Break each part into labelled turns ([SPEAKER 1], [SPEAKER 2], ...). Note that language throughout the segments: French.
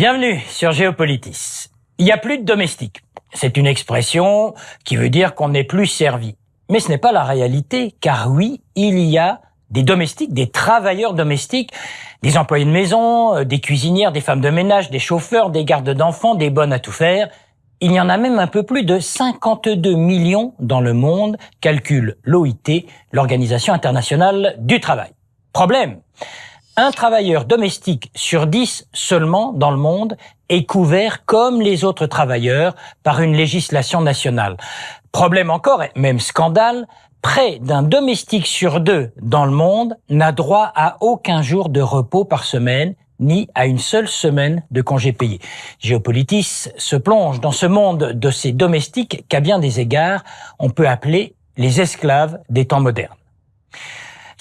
[SPEAKER 1] Bienvenue sur Géopolitis. Il n'y a plus de domestiques. C'est une expression qui veut dire qu'on n'est plus servi. Mais ce n'est pas la réalité, car oui, il y a des domestiques, des travailleurs domestiques, des employés de maison, des cuisinières, des femmes de ménage, des chauffeurs, des gardes d'enfants, des bonnes à tout faire. Il y en a même un peu plus de 52 millions dans le monde, calcule l'OIT, l'Organisation internationale du travail. Problème, un travailleur domestique sur 10 seulement dans le monde est couvert comme les autres travailleurs par une législation nationale. Problème encore, et même scandale, près d'un domestique sur 2 dans le monde n'a droit à aucun jour de repos par semaine, ni à une seule semaine de congé payé. Géopolitis se plonge dans ce monde de ces domestiques qu'à bien des égards, on peut appeler les esclaves des temps modernes.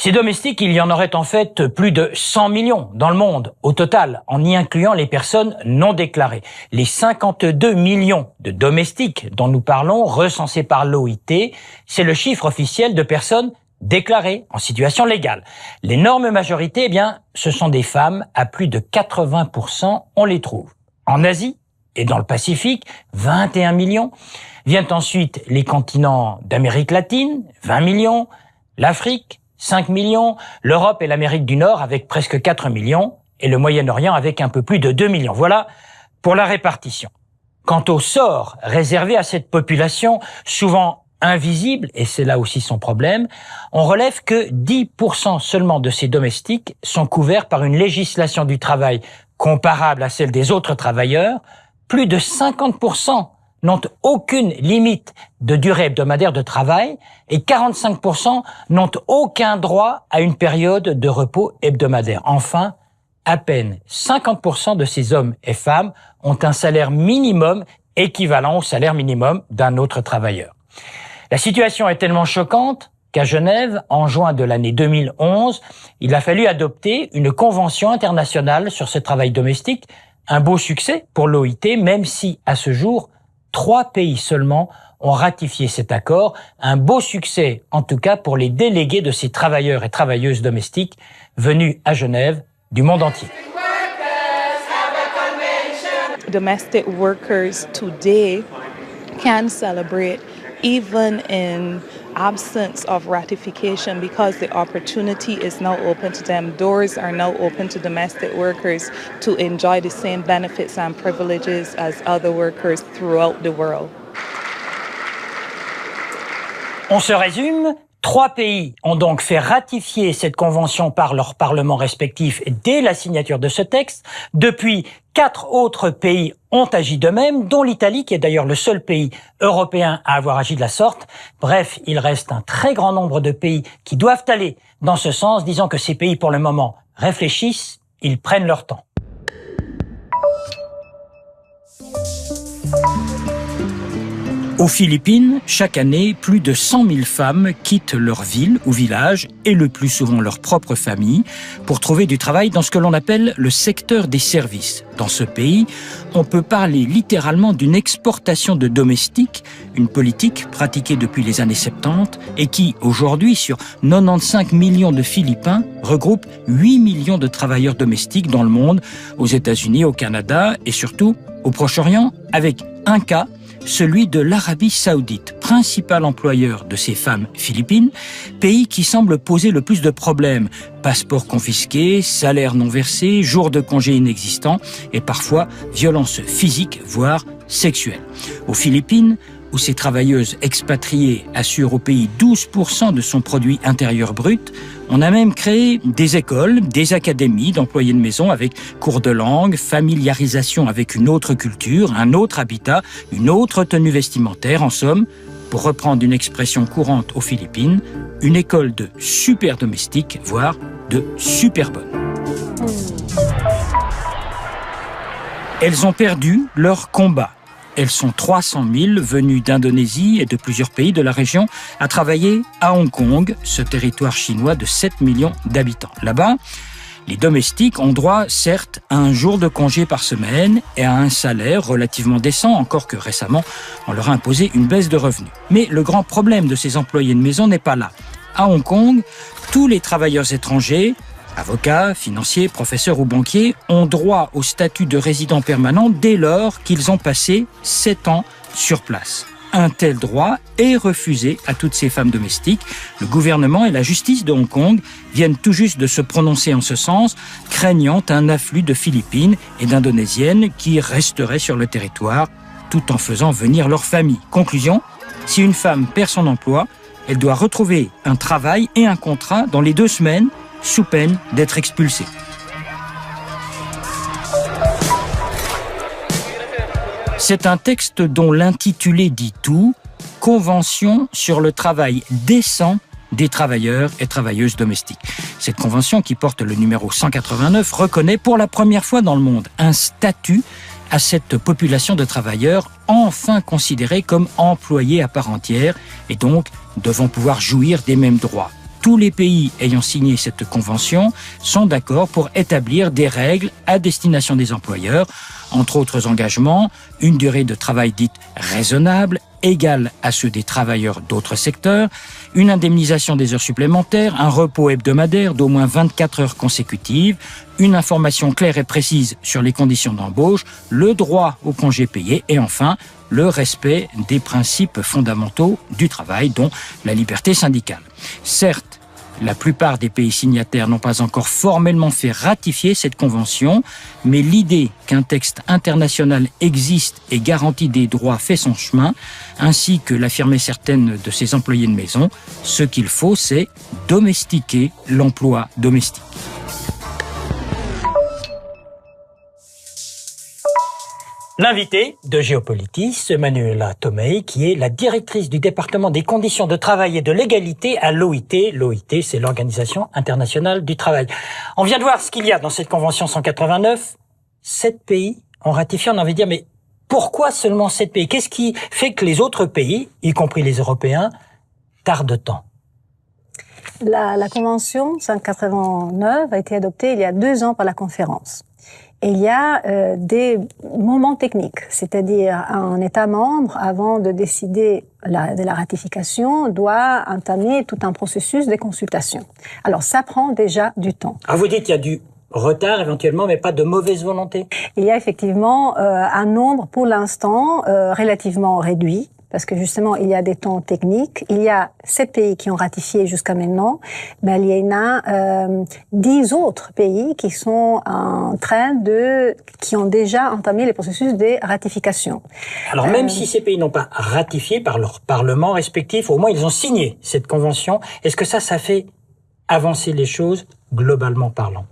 [SPEAKER 1] Ces domestiques, il y en aurait en fait plus de 100 millions dans le monde, au total, en y incluant les personnes non déclarées. Les 52 millions de domestiques dont nous parlons, recensés par l'OIT, c'est le chiffre officiel de personnes déclarées en situation légale. L'énorme majorité, eh bien, ce sont des femmes, à plus de 80%, on les trouve. En Asie et dans le Pacifique, 21 millions. Viennent ensuite les continents d'Amérique latine, 20 millions, l'Afrique, 5 millions, l'Europe et l'Amérique du Nord avec presque 4 millions, et le Moyen-Orient avec un peu plus de 2 millions. Voilà pour la répartition. Quant au sort réservé à cette population, souvent invisible, et c'est là aussi son problème, on relève que 10% seulement de ces domestiques sont couverts par une législation du travail comparable à celle des autres travailleurs. Plus de 50% n'ont aucune limite de durée hebdomadaire de travail et 45% n'ont aucun droit à une période de repos hebdomadaire. Enfin, à peine 50% de ces hommes et femmes ont un salaire minimum équivalent au salaire minimum d'un autre travailleur. La situation est tellement choquante qu'à Genève, en juin de l'année 2011, il a fallu adopter une convention internationale sur ce travail domestique. Un beau succès pour l'OIT, même si, à ce jour, 3 pays seulement ont ratifié cet accord. Un beau succès, en tout cas, pour les délégués de ces travailleurs et travailleuses domestiques venus à Genève du monde entier.
[SPEAKER 2] Domestic workers today can celebrate even in absence of ratification because the opportunity is now open to them. Doors are now open to domestic workers to enjoy the same benefits and privileges as other workers throughout the world.
[SPEAKER 1] On se résume, 3 pays ont donc fait ratifier cette convention par leurs parlements respectifs dès la signature de ce texte. Depuis, 4 autres pays ont agi de même, dont l'Italie, qui est d'ailleurs le seul pays européen à avoir agi de la sorte. Bref, il reste un très grand nombre de pays qui doivent aller dans ce sens. Disons que ces pays, pour le moment, réfléchissent, ils prennent leur temps. Aux Philippines, chaque année, plus de 100 000 femmes quittent leur ville ou village, et le plus souvent leur propre famille, pour trouver du travail dans ce que l'on appelle le secteur des services. Dans ce pays, on peut parler littéralement d'une exportation de domestiques, une politique pratiquée depuis les années 70 et qui, aujourd'hui, sur 95 millions de Philippins, regroupe 8 millions de travailleurs domestiques dans le monde, aux États-Unis, au Canada et surtout au Proche-Orient, avec un cas, celui de l'Arabie Saoudite, principal employeur de ces femmes philippines, pays qui semble poser le plus de problèmes. Passeports confisqués, salaires non versés, jours de congé inexistants et parfois violences physiques, voire sexuelles. Aux Philippines, où ces travailleuses expatriées assurent au pays 12% de son produit intérieur brut, on a même créé des écoles, des académies d'employés de maison avec cours de langue, familiarisation avec une autre culture, un autre habitat, une autre tenue vestimentaire, en somme, pour reprendre une expression courante aux Philippines, une école de super domestiques, voire de super bonnes. Elles ont perdu leur combat. Elles sont 300 000 venues d'Indonésie et de plusieurs pays de la région à travailler à Hong Kong, ce territoire chinois de 7 millions d'habitants. Là-bas, les domestiques ont droit, certes, à un jour de congé par semaine et à un salaire relativement décent, encore que récemment, on leur a imposé une baisse de revenus. Mais le grand problème de ces employés de maison n'est pas là. À Hong Kong, tous les travailleurs étrangers Avocats, financiers, professeurs ou banquiers ont droit au statut de résident permanent dès lors qu'ils ont passé 7 ans sur place. Un tel droit est refusé à toutes ces femmes domestiques. Le gouvernement et la justice de Hong Kong viennent tout juste de se prononcer en ce sens, craignant un afflux de Philippines et d'Indonésiennes qui resteraient sur le territoire tout en faisant venir leur famille. Conclusion, si une femme perd son emploi, elle doit retrouver un travail et un contrat dans les 2 semaines, sous peine d'être expulsée. C'est un texte dont l'intitulé dit tout, Convention sur le travail décent des travailleurs et travailleuses domestiques. Cette convention, qui porte le numéro 189, reconnaît pour la première fois dans le monde un statut à cette population de travailleurs enfin considérés comme employés à part entière et donc devant pouvoir jouir des mêmes droits. Tous les pays ayant signé cette convention sont d'accord pour établir des règles à destination des employeurs, entre autres engagements, une durée de travail dite raisonnable, égale à ceux des travailleurs d'autres secteurs, une indemnisation des heures supplémentaires, un repos hebdomadaire d'au moins 24 heures consécutives, une information claire et précise sur les conditions d'embauche, le droit au congé payé et enfin le respect des principes fondamentaux du travail, dont la liberté syndicale. Certes, la plupart des pays signataires n'ont pas encore formellement fait ratifier cette convention, mais l'idée qu'un texte international existe et garantit des droits fait son chemin, ainsi que l'affirmaient certaines de ses employés de maison. Ce qu'il faut, c'est domestiquer l'emploi domestique. L'invité de Géopolitis, Manuela Tomei, qui est la directrice du département des conditions de travail et de l'égalité à l'OIT. L'OIT, c'est l'Organisation internationale du travail. On vient de voir ce qu'il y a dans cette convention 189. 7 pays ont ratifié, on a envie de dire, mais pourquoi seulement 7 pays? Qu'est-ce qui fait que les autres pays, y compris les Européens, tardent tant?
[SPEAKER 3] La convention 189 a été adoptée il y a 2 ans par la conférence. Et il y a des moments techniques, c'est-à-dire un État membre, avant de décider de la ratification, doit entamer tout un processus de consultation. Alors ça prend déjà du temps.
[SPEAKER 1] Ah, vous dites qu'il y a du retard éventuellement, mais pas de mauvaise volonté?
[SPEAKER 3] Il y a effectivement un nombre, pour l'instant, relativement réduit. Parce que justement, il y a des temps techniques. Il y a 7 pays qui ont ratifié jusqu'à maintenant, mais il y en a 10 autres pays qui sont en train qui ont déjà entamé les processus de ratification.
[SPEAKER 1] Alors même si ces pays n'ont pas ratifié par leur parlement respectif, au moins ils ont signé cette convention. Est-ce que ça fait avancer les choses globalement parlant?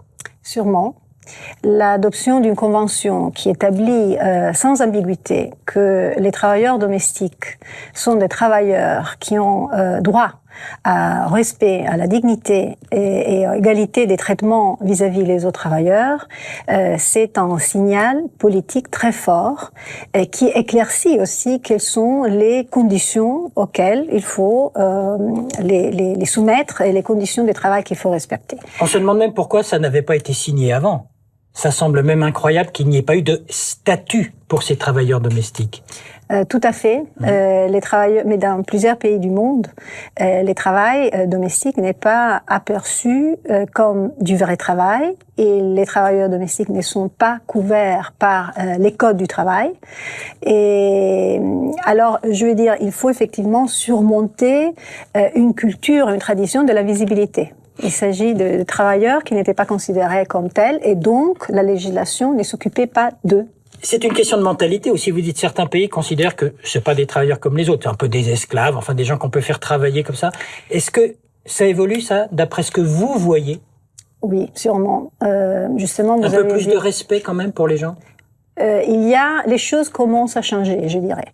[SPEAKER 3] Sûrement. L'adoption d'une convention qui établit sans ambiguïté que les travailleurs domestiques sont des travailleurs qui ont droit à respect, à la dignité et à égalité des traitements vis-à-vis les autres travailleurs, c'est un signal politique très fort qui éclaircit aussi quelles sont les conditions auxquelles il faut les soumettre et les conditions de travail qu'il faut respecter.
[SPEAKER 1] On se demande même pourquoi ça n'avait pas été signé avant. Ça semble même incroyable qu'il n'y ait pas eu de statut pour ces travailleurs domestiques.
[SPEAKER 3] Tout à fait. Les travailleurs, mais dans plusieurs pays du monde, les travail domestiques n'est pas aperçu comme du vrai travail et les travailleurs domestiques ne sont pas couverts par les codes du travail. Et alors, je veux dire, il faut effectivement surmonter une culture, une tradition de la visibilité. Il s'agit de travailleurs qui n'étaient pas considérés comme tels et donc la législation ne s'occupait pas d'eux.
[SPEAKER 1] C'est une question de mentalité aussi. Vous dites certains pays considèrent que c'est pas des travailleurs comme les autres, c'est un peu des esclaves, enfin des gens qu'on peut faire travailler comme ça. Est-ce que ça évolue ça, d'après ce que vous voyez?
[SPEAKER 3] Oui, sûrement. Justement, vous
[SPEAKER 1] un peu plus de respect quand même pour les gens?
[SPEAKER 3] Les choses commencent à changer, je dirais.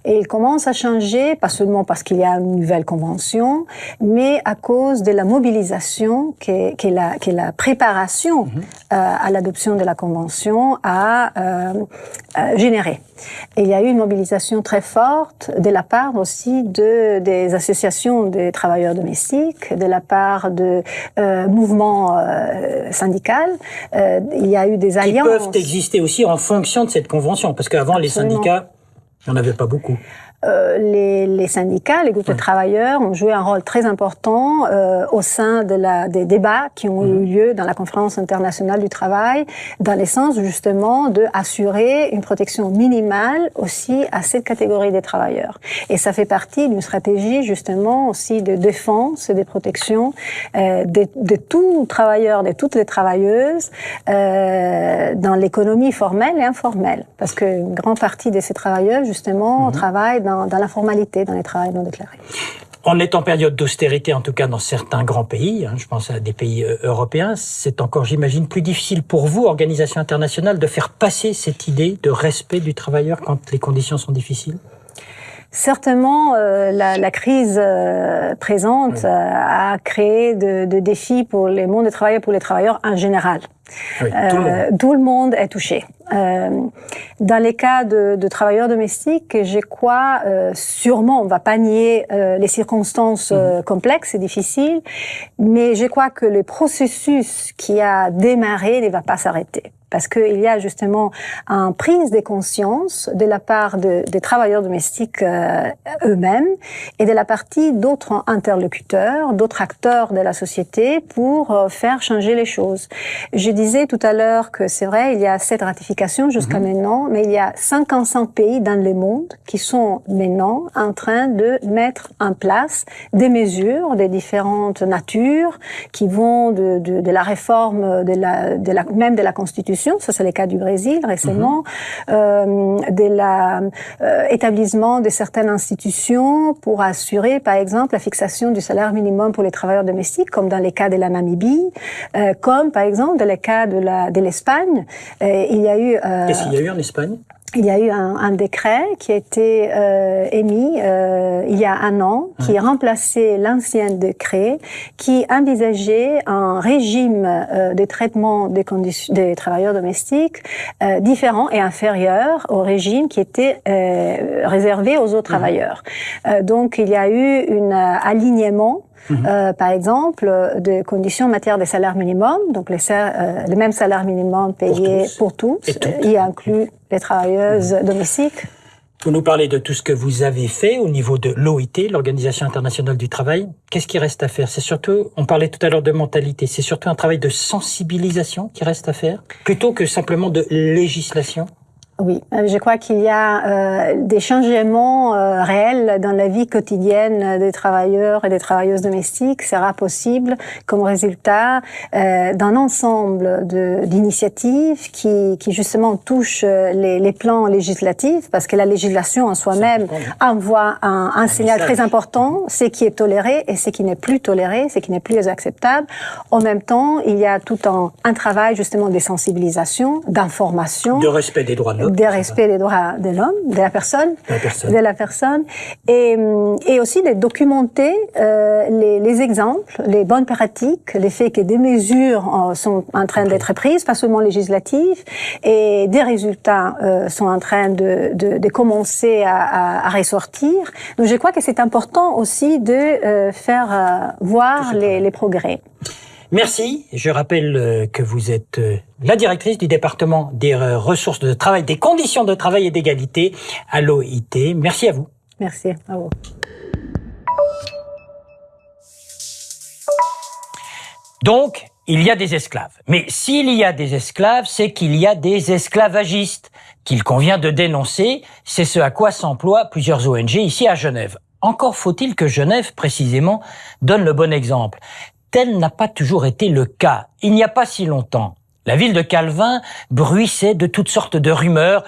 [SPEAKER 3] Et elles commencent à changer, pas seulement parce qu'il y a une nouvelle convention, mais à cause de la mobilisation que la préparation à l'adoption de la convention a généré. Et il y a eu une mobilisation très forte de la part aussi des associations des travailleurs domestiques, de la part de mouvements syndicaux. Il y a eu des alliances.
[SPEAKER 1] Qui peuvent exister aussi en fonction de cette convention, parce qu'avant, les syndicats, il n'y en avait pas beaucoup.
[SPEAKER 3] les syndicats, les groupes de travailleurs ont joué un rôle très important au sein des débats qui ont eu lieu dans la Conférence internationale du travail, dans le sens justement de assurer une protection minimale aussi à cette catégorie des travailleurs. Et ça fait partie d'une stratégie justement aussi de défense et de protection de tous travailleurs, de toutes les travailleuses dans l'économie formelle et informelle, parce qu'une grande partie de ces travailleurs justement travaillent dans l'informalité, dans les travails non déclarés.
[SPEAKER 1] On est en période d'austérité, en tout cas dans certains grands pays, je pense à des pays européens. C'est encore, j'imagine, plus difficile pour vous, organisation internationale, de faire passer cette idée de respect du travailleur quand les conditions sont difficiles ?
[SPEAKER 3] Certainement, la crise présente a créé de défis pour les mondes du travail et pour les travailleurs en général. Oui, tout le monde est touché. Dans les cas de travailleurs domestiques, je crois, sûrement, on va pas nier les circonstances complexes et difficiles, mais je crois que le processus qui a démarré ne va pas s'arrêter. Parce qu'il y a justement une prise de conscience de la part des travailleurs domestiques eux-mêmes et de la partie d'autres interlocuteurs, d'autres acteurs de la société pour faire changer les choses. Je disais tout à l'heure que c'est vrai, il y a 7 ratifications jusqu'à maintenant, mais il y a 55 pays dans le monde qui sont maintenant en train de mettre en place des mesures de différentes natures qui vont de la réforme même de la Constitution. Ça, c'est le cas du Brésil récemment, de l'établissement de certaines institutions pour assurer, par exemple, la fixation du salaire minimum pour les travailleurs domestiques, comme dans les cas de la Namibie, comme par exemple dans les cas de l'Espagne. Il y a eu.
[SPEAKER 1] Qu'est-ce qu'il y a eu en Espagne ?
[SPEAKER 3] Il y a eu un décret qui a été émis il y a un an, qui a remplacé l'ancien décret, qui envisageait un régime de traitement des travailleurs domestiques différent et inférieur au régime qui était réservé aux autres travailleurs. Donc il y a eu un alignement par exemple, de conditions en matière de salaire minimum, donc le même salaire minimum payé pour tous, y inclut les travailleuses domestiques.
[SPEAKER 1] Vous nous parlez de tout ce que vous avez fait au niveau de l'OIT, l'Organisation internationale du travail. Qu'est-ce qui reste à faire ? C'est surtout, on parlait tout à l'heure de mentalité, c'est surtout un travail de sensibilisation qui reste à faire, plutôt que simplement de législation ?
[SPEAKER 3] Oui, je crois qu'il y a des changements réels dans la vie quotidienne des travailleurs et des travailleuses domestiques. Sera possible comme résultat d'un ensemble d'initiatives qui justement touchent les plans législatifs, parce que la législation en soi-même envoie un signal très important, ce qui est toléré et ce qui n'est plus toléré, ce qui n'est plus acceptable. En même temps, il y a tout un travail justement de sensibilisation, d'information,
[SPEAKER 1] de respect des droits de l'homme.
[SPEAKER 3] Des respect des droits de l'homme, de la personne, et aussi de documenter les exemples, les bonnes pratiques, les faits que des mesures sont en train d'être prises, pas seulement législatives, et des résultats sont en train de commencer à ressortir. Donc je crois que c'est important aussi de faire voir les progrès.
[SPEAKER 1] Merci. Je rappelle que vous êtes la directrice du département des ressources de travail, des conditions de travail et d'égalité à l'OIT. Merci à vous.
[SPEAKER 3] Merci à vous.
[SPEAKER 1] Donc, il y a des esclaves. Mais s'il y a des esclaves, c'est qu'il y a des esclavagistes qu'il convient de dénoncer. C'est ce à quoi s'emploient plusieurs ONG ici à Genève. Encore faut-il que Genève, précisément, donne le bon exemple. Tel n'a pas toujours été le cas. Il n'y a pas si longtemps, la ville de Calvin bruissait de toutes sortes de rumeurs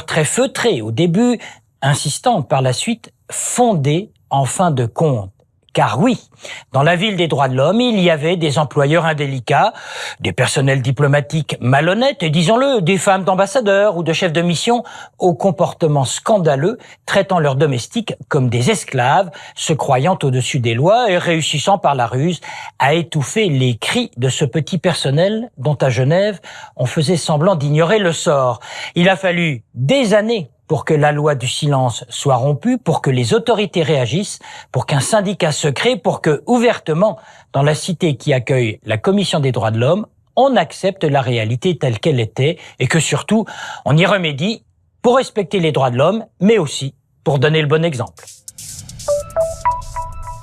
[SPEAKER 1] très feutrées au début, insistantes par la suite, fondées en fin de compte. Car oui, dans la ville des droits de l'homme, il y avait des employeurs indélicats, des personnels diplomatiques malhonnêtes et, disons-le, des femmes d'ambassadeurs ou de chefs de mission au comportement scandaleux, traitant leurs domestiques comme des esclaves, se croyant au-dessus des lois et réussissant par la ruse à étouffer les cris de ce petit personnel dont à Genève, on faisait semblant d'ignorer le sort. Il a fallu des années pour que la loi du silence soit rompue, pour que les autorités réagissent, pour qu'un syndicat se crée, pour que, ouvertement, dans la cité qui accueille la Commission des droits de l'homme, on accepte la réalité telle qu'elle était et que surtout, on y remédie pour respecter les droits de l'homme, mais aussi pour donner le bon exemple.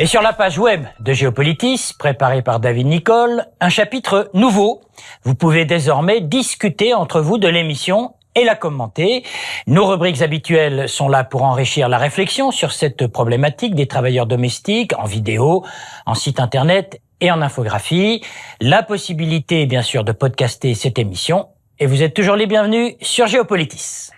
[SPEAKER 1] Et sur la page web de Géopolitis, préparée par David Nicole, un chapitre nouveau. Vous pouvez désormais discuter entre vous de l'émission et la commenter. Nos rubriques habituelles sont là pour enrichir la réflexion sur cette problématique des travailleurs domestiques en vidéo, en site internet et en infographie. La possibilité, bien sûr, de podcaster cette émission. Et vous êtes toujours les bienvenus sur Géopolitis.